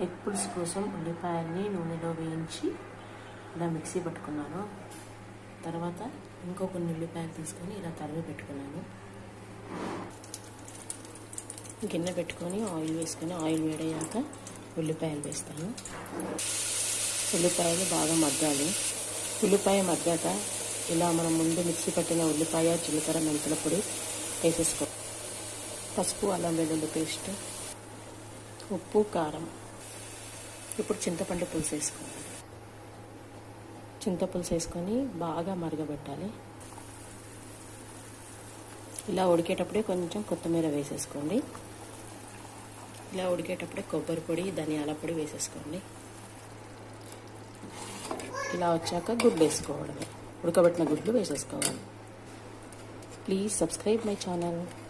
Egg పులుసు కోసం ఉల్లిపాయల్ని నూనెలో వేయించి ఇలా మిక్సీ పట్టుకున్నాను. తర్వాత ఇంకో కొన్ని ఉల్లిపాయలు తీసుకొని ఇలా తరిగి పెట్టుకున్నాను. గిన్నె పెట్టుకొని ఆయిల్ వేసుకొని ఆయిల్ వేడయ్యాక ఉల్లిపాయలు వేస్తాను. ఉల్లిపాయలు బాగా మగ్గాలి. ఉల్లిపాయ మగ్గాక ఇలా మనం ముందు మిక్సీ పట్టిన ఉల్లిపాయ, జీలకర్ర, మెంతుల పొడి వేసేసుకో. పసుపు, అల్లం వెల్లుల్లి పేస్ట్, ఉప్పు, కారం. ఇప్పుడు చింతపండు పులుసు వేసుకోవాలి. చింతపులుసు వేసుకొని బాగా మరగబెట్టాలి. ఇలా ఉడికేటప్పుడే కొంచెం కొత్తిమీర వేసేసుకోండి. ఇలా ఉడికేటప్పుడే కొబ్బరి పొడి, ధనియాల పొడి వేసేసుకోండి. ఇలా వచ్చాక గుడ్లు వేసుకోవడమే. ఉడకబెట్టిన గుడ్లు వేసేసుకోవాలి. Please subscribe my channel.